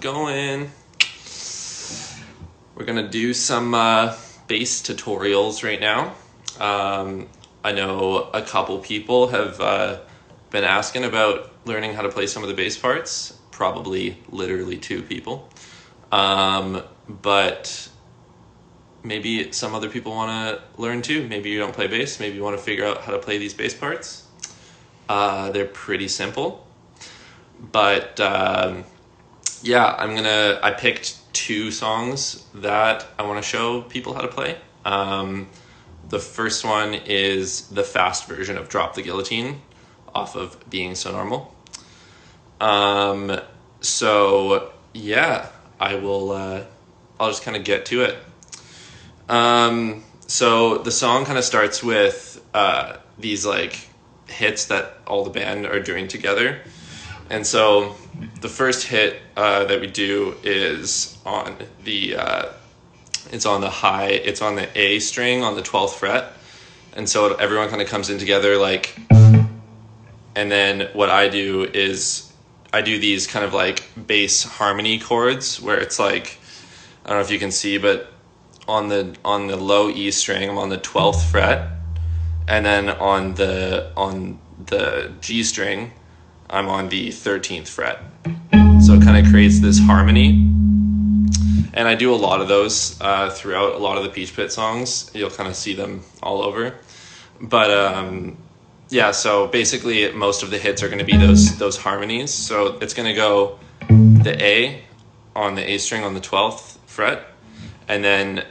going? We're gonna do some bass tutorials right now. I know a couple people have been asking about learning how to play some of the bass parts, probably literally 2 people. But maybe some other people want to learn too. Maybe you don't play bass, maybe you want to figure out how to play these bass parts. They're pretty simple, but yeah, I picked 2 songs that I want to show people how to play. The first one is the fast version of Drop the Guillotine off of Being So Normal. So yeah, I'll just kind of get to it. So the song kind of starts with these like hits that all the band are doing together. And so the first hit that we do is on the it's on the A string on the 12th fret. And so everyone kind of comes in together like, and then what I do is I do these kind of like bass harmony chords where it's like, I don't know if you can see, but on the low E string, I'm on the 12th fret, and then on the G string, I'm on the 13th fret. So it kind of creates this harmony, and I do a lot of those throughout a lot of the Peach Pit songs. You'll kind of see them all over, but yeah. So basically, most of the hits are going to be those harmonies. So it's going to go the A on the A string on the 12th fret, and then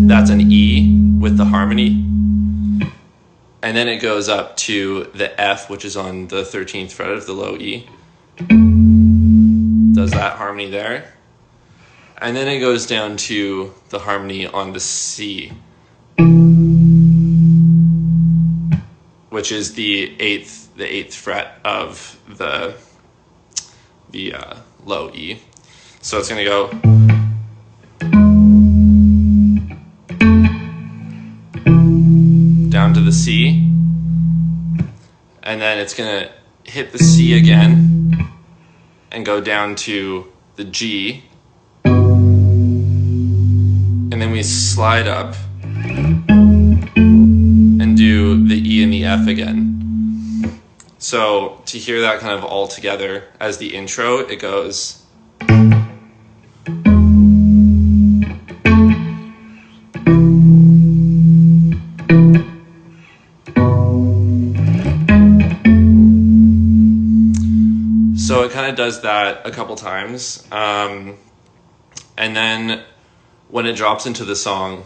that's an E with the harmony, and then it goes up to the F, which is on the 13th fret of the low E, does that harmony there, and then it goes down to the harmony on the C, which is the 8th fret of the low E. So it's going to go down to the C, and then it's going to hit the C again and go down to the G, and then we slide up and do the E and the F again. So to hear that kind of all together as the intro, it goes So it kind of does that a couple times, and then when it drops into the song,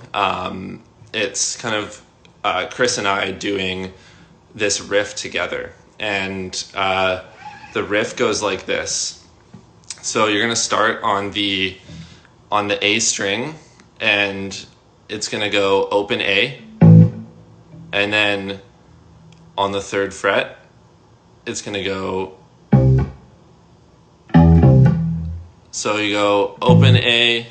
it's kind of Chris and I doing this riff together, and the riff goes like this. So you're going to start on the A string, and it's going to go open A, and then on the 3rd fret, it's going to go. So you go open A,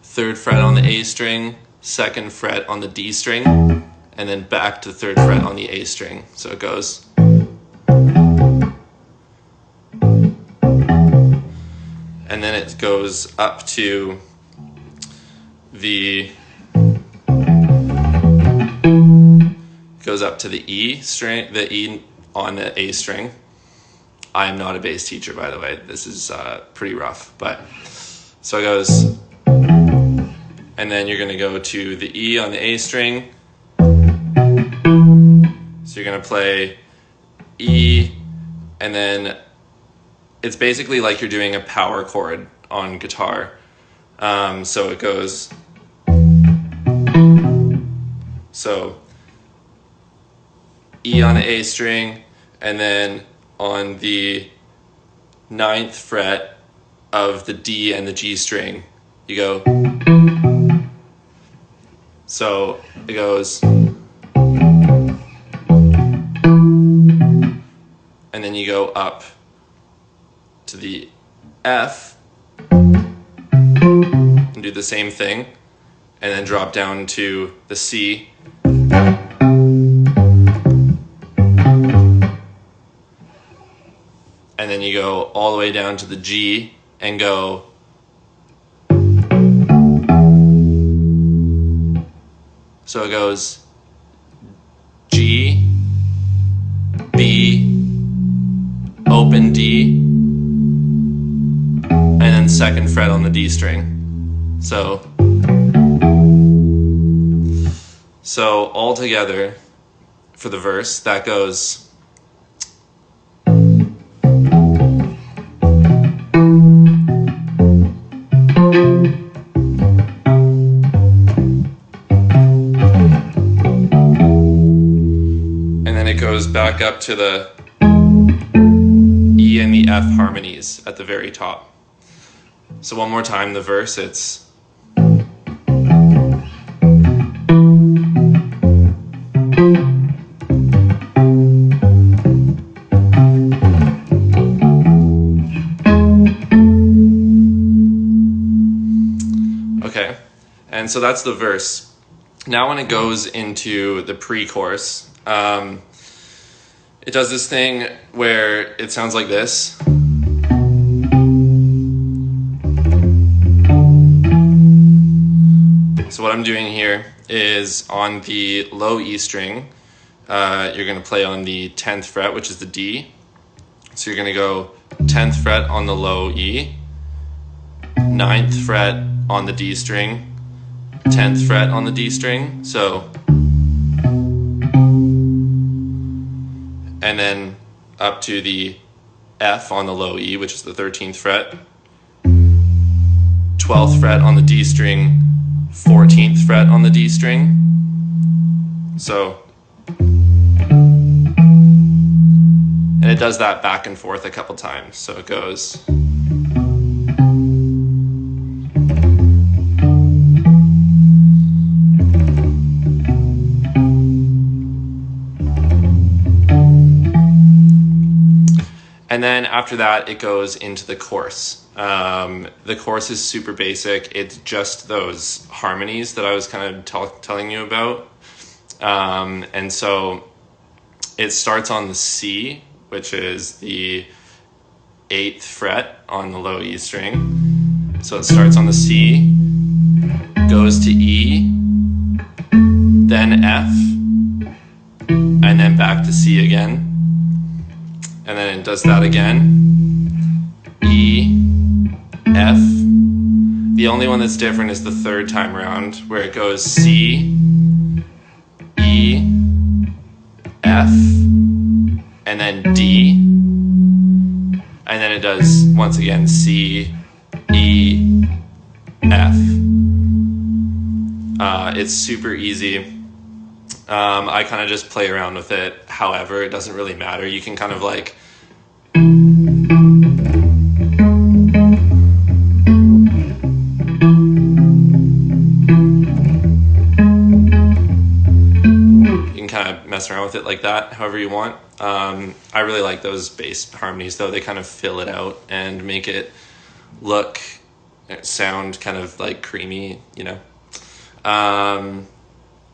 3rd fret on the A string, 2nd fret on the D string, and then back to 3rd fret on the A string. So it goes. And then it goes up to the E string, the E on the A string. I am not a bass teacher, by the way. This is pretty rough, but so it goes, and then you're going to go to the E on the A string. So you're going to play E, and then it's basically like you're doing a power chord on guitar. So it goes, so E on the A string, and then on the 9th fret of the D and the G string, you go. So it goes, and then you go up to the F and do the same thing, and then drop down to the C, and then you go all the way down to the G, and go. So it goes G, B, open D, and then second fret on the D string. So all together for the verse, that goes. Goes back up to the E and the F harmonies at the very top. So one more time, the verse, it's okay, and so that's the verse. Now when it goes into the pre-chorus, it does this thing where it sounds like this. So what I'm doing here is on the low E string, you're going to play on the 10th fret, which is the D. So you're going to go 10th fret on the low E, 9th fret on the D string, 10th fret on the D string. So and then up to the F on the low E, which is the 13th fret, 12th fret on the D string, 14th fret on the D string. So, and it does that back and forth a couple times. So it goes. And then after that, it goes into the chorus. The chorus is super basic. It's just those harmonies that I was kind of telling you about. And so it starts on the C, which is the 8th fret on the low E string. So it starts on the C, goes to E, then F, and then back to C again. And then it does that again. E, F. The only one that's different is the third time around, where it goes C, E, F, and then D. And then it does, once again, C, E, F. It's super easy. I kind of just play around with it. However, it doesn't really matter. You can kind of like mess around with it like that, however you want. I really like those bass harmonies though. They kind of fill it out and make it sound kind of like creamy, you know.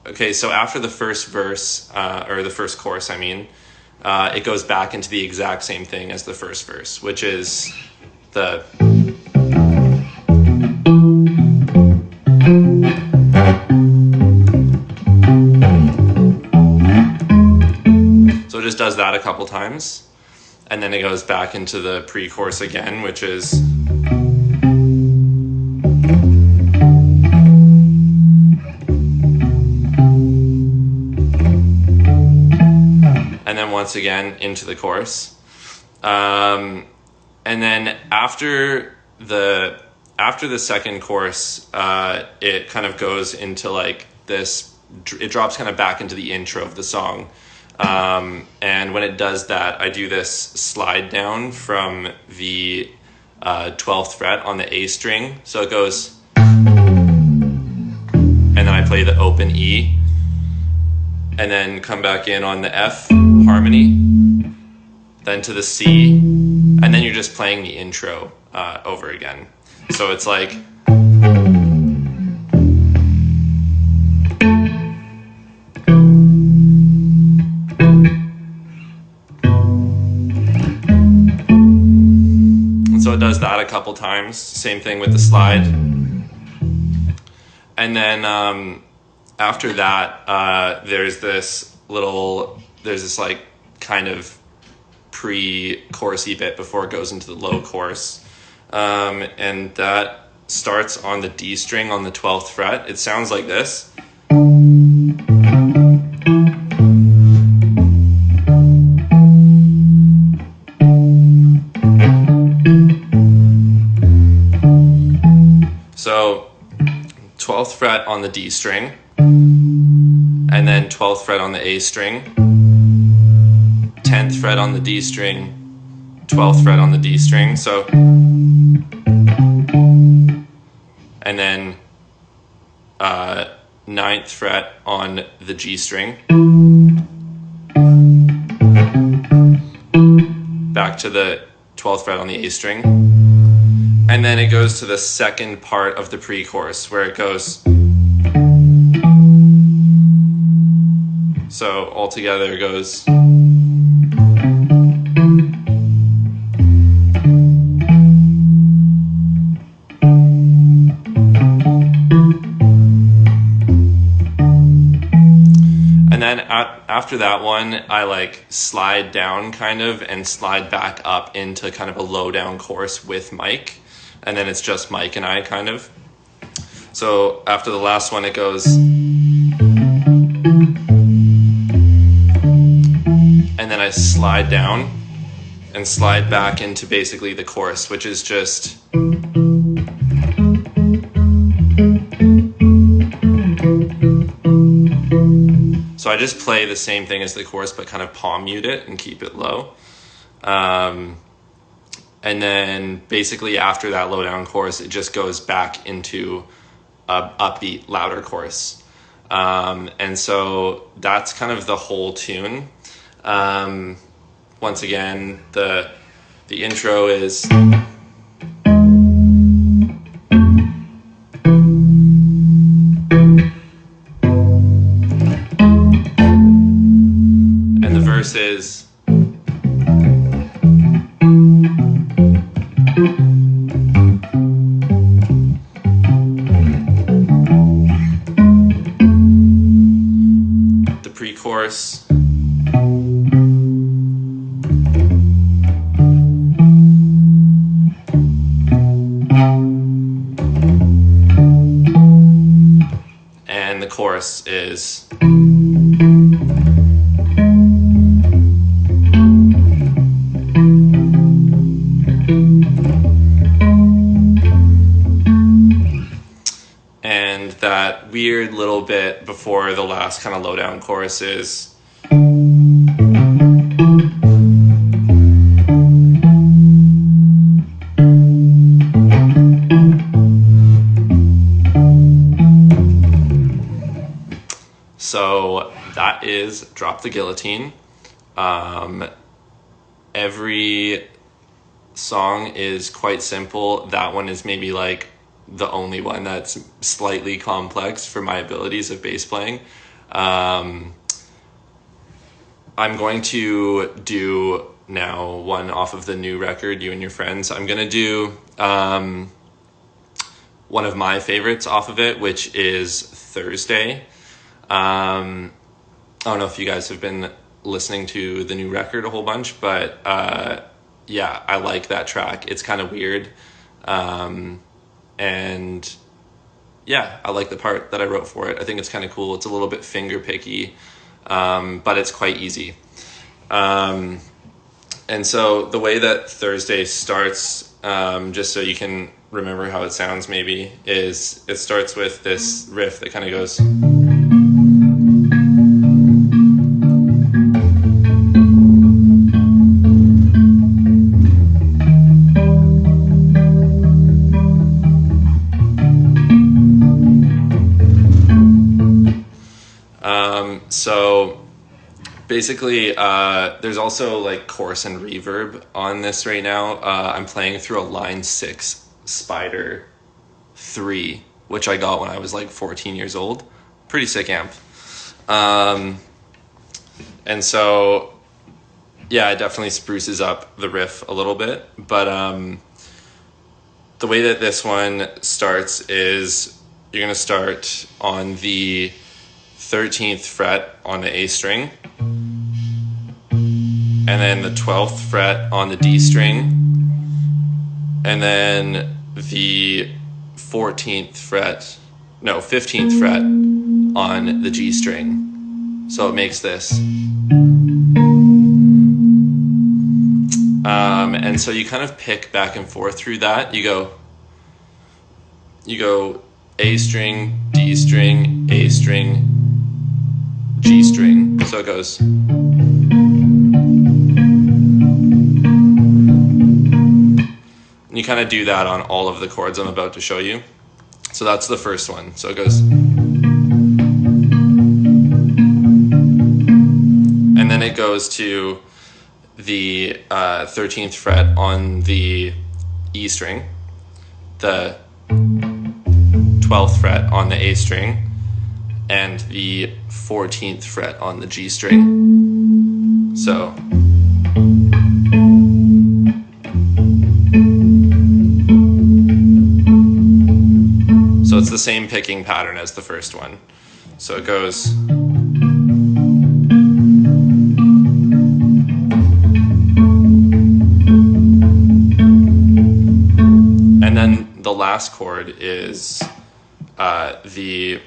Okay, so after the first verse, or the first chorus, I mean, it goes back into the exact same thing as the first verse, which is the... So it just does that a couple times, and then it goes back into the pre-chorus again, which is... and then once again into the chorus. And then after the second chorus, it kind of goes into like this, it drops kind of back into the intro of the song. And when it does that, I do this slide down from the 12th fret on the A string. So it goes, and then I play the open E, and then come back in on the F harmony, then to the C, and then you're just playing the intro over again. So it's like... So it does that a couple times. Same thing with the slide. And then after that, there's this like kind of pre-chorusy bit before it goes into the low chorus. And that starts on the D string on the 12th fret. It sounds like this. So 12th fret on the D string, and then 12th fret on the A string, 10th fret on the D string, 12th fret on the D string, so, and then 9th fret on the G string, back to the 12th fret on the A string, and then it goes to the second part of the pre-chorus where it goes, so altogether it goes, and then after that one, I like slide down kind of and slide back up into kind of a low down chorus with Mike. And then it's just Mike and I kind of. So after the last one, it goes. And then I slide down and slide back into basically the chorus, which is just. So I just play the same thing as the chorus, but kind of palm mute it and keep it low. And then basically after that low down chorus, it just goes back into a upbeat, louder chorus. And so that's kind of the whole tune. Once again, the intro is... and the verse is... pre-chorus, and the chorus is and that weird little bit before the last kind of low down chorus is so that is Drop the Guillotine. Every song is quite simple. That one is maybe like the only one that's slightly complex for my abilities of bass playing. I'm going to do now one off of the new record, You and Your Friends. I'm going to do one of my favorites off of it, which is Thursday. I don't know if you guys have been listening to the new record a whole bunch, but yeah, I like that track. It's kind of weird. And yeah, I like the part that I wrote for it. I think it's kind of cool. It's a little bit finger picky, but it's quite easy. And so the way that Thursday starts, just so you can remember how it sounds maybe, is it starts with this riff that kind of goes... So basically, there's also like chorus and reverb on this right now. I'm playing through a Line 6 Spider 3, which I got when I was like 14 years old. Pretty sick amp. And so, yeah, it definitely spruces up the riff a little bit. But the way that this one starts is you're going to start on the 13th fret on the A string, and then the 12th fret on the D string, and then the 15th fret on the G string. So it makes this. And so you kind of pick back and forth through that. You go A string, D string, A string, G string. So it goes. And you kind of do that on all of the chords I'm about to show you. So that's the first one. So it goes. And then it goes to the 13th fret on the E string, the 12th fret on the A string, and the 14th fret on the G string. So it's the same picking pattern as the first one. So it goes. And then the last chord is it's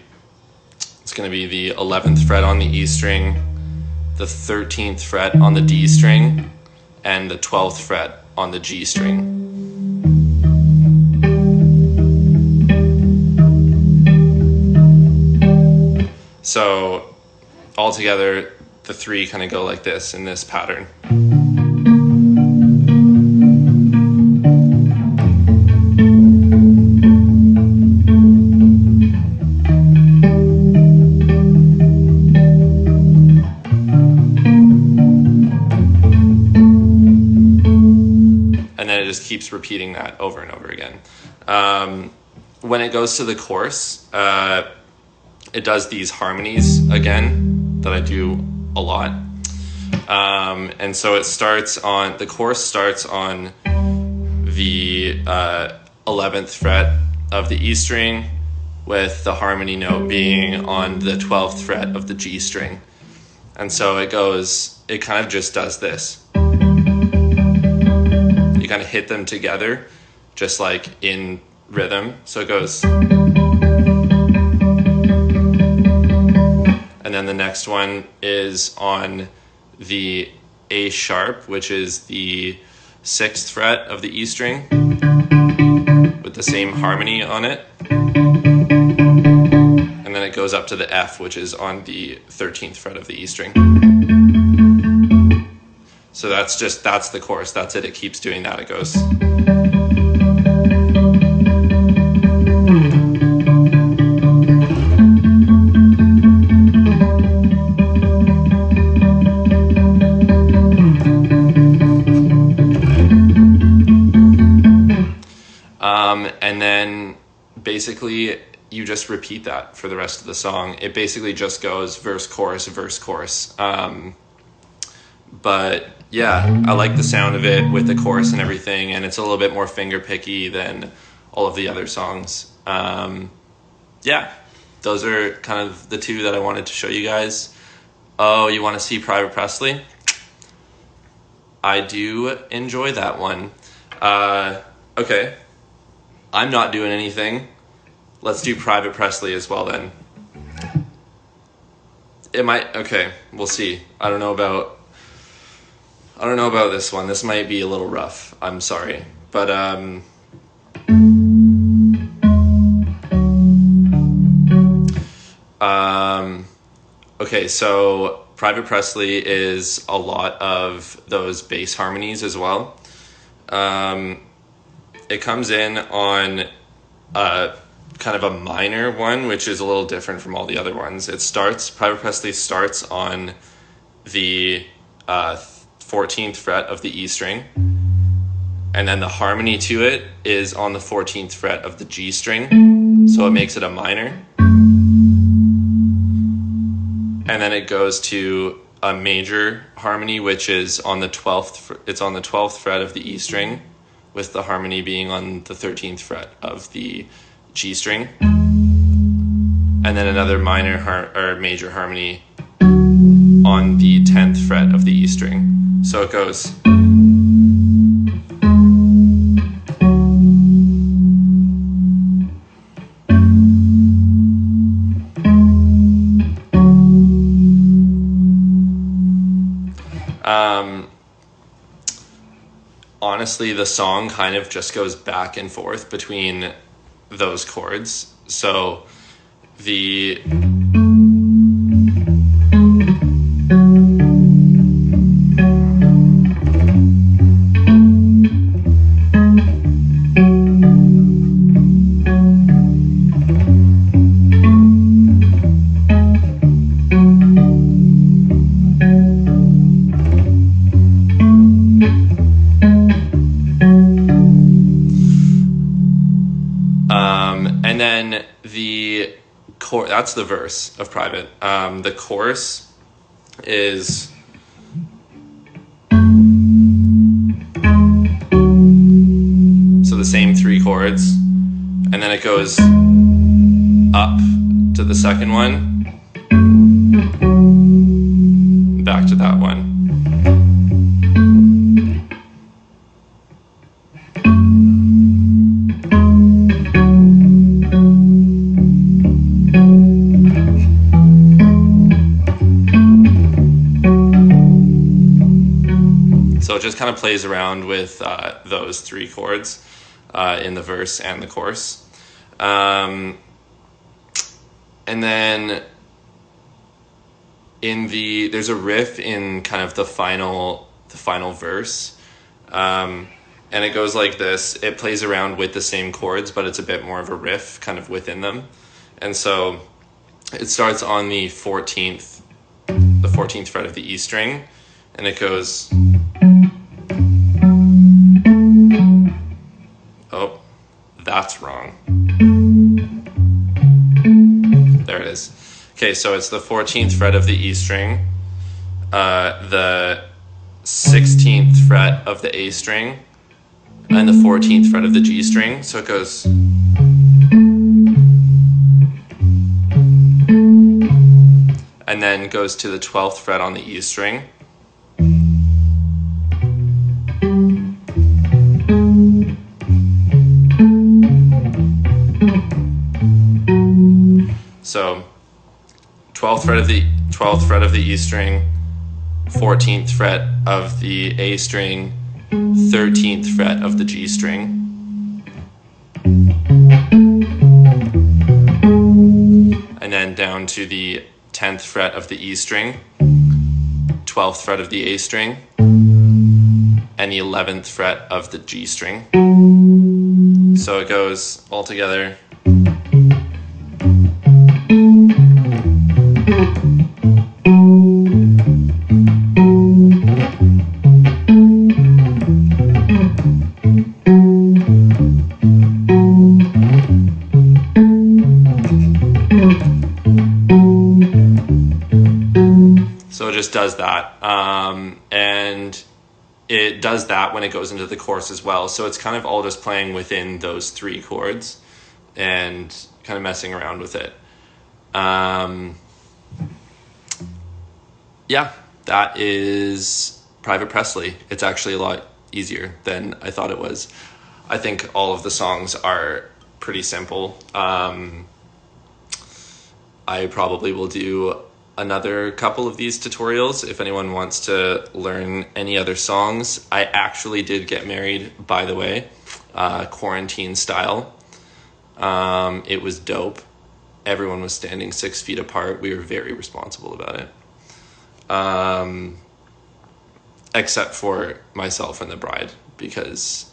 going to be the 11th fret on the E string, the 13th fret on the D string, and the 12th fret on the G string. So altogether, the three kind of go like this in this pattern. And then it just keeps repeating that over and over again. When it goes to the chorus, it does these harmonies again that I do a lot. And so the chorus starts on the 11th fret of the E string, with the harmony note being on the 12th fret of the G string. And so it kind of just does this. You kind of hit them together, just like in rhythm. So it goes. And then the next one is on the A sharp, which is the 6th fret of the E string, with the same harmony on it. And then it goes up to the F, which is on the 13th fret of the E string. So that's the chorus. That's it. It keeps doing that. It goes. And then basically you just repeat that for the rest of the song. It basically just goes verse, chorus, verse, chorus. But yeah, I like the sound of it with the chorus and everything, and it's a little bit more finger picky than all of the other songs. Yeah, those are kind of the two that I wanted to show you guys. Oh, you want to see Private Presley? I do enjoy that one. Okay, I'm not doing anything. Let's do Private Presley as well then. Okay, we'll see. I don't know about this one. This might be a little rough. I'm sorry. But okay, so Private Presley is a lot of those bass harmonies as well. It comes in on kind of a minor one, which is a little different from all the other ones. Private Presley starts on the 14th fret of the E string, and then the harmony to it is on the 14th fret of the G string, so it makes it a minor. And then it goes to a major harmony, which is on the 12th. It's on the 12th fret of the E string, with the harmony being on the 13th fret of the G string, and then another minor or major harmony on the 10th fret of the E string. So it goes. Honestly, the song kind of just goes back and forth between those chords. So the and then the chorus, that's the verse of Private. The chorus is so the same 3 chords, and then it goes up to the second one, back to that one. So it just kind of plays around with those 3 chords in the verse and the chorus. And then there's a riff in kind of the final verse. And it goes like this. It plays around with the same chords, but it's a bit more of a riff kind of within them. And so it starts on the 14th fret of the E string, and it goes. Oh, that's wrong. There it is. Okay, so it's the 14th fret of the E string, the 16th fret of the A string, and the 14th fret of the G string. So it goes. And then goes to the 12th fret on the E string. So 12th fret of the E string, 14th fret of the A string, 13th fret of the G string. And then down to the 10th fret of the E string, 12th fret of the A string, and the 11th fret of the G string. So it goes all together. So it just does that. And it does that when it goes into the chorus as well. So it's kind of all just playing within those 3 chords and kind of messing around with it. Yeah, that is Private Presley. It's actually a lot easier than I thought it was. I think all of the songs are pretty simple. I probably will do another couple of these tutorials if anyone wants to learn any other songs. I actually did get married, by the way, quarantine style. It was dope. Everyone was standing 6 feet apart. We were very responsible about it. Except for myself and the bride, because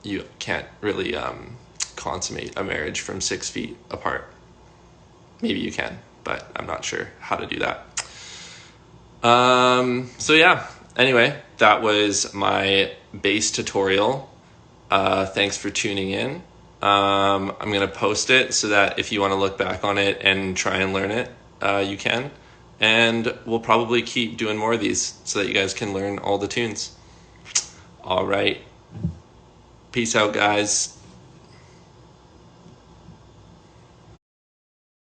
you can't really consummate a marriage from 6 feet apart. Maybe you can, but I'm not sure how to do that. So yeah, anyway, that was my bass tutorial. Thanks for tuning in. I'm going to post it so that if you want to look back on it and try and learn it, you can. And we'll probably keep doing more of these so that you guys can learn all the tunes. All right. Peace out, guys.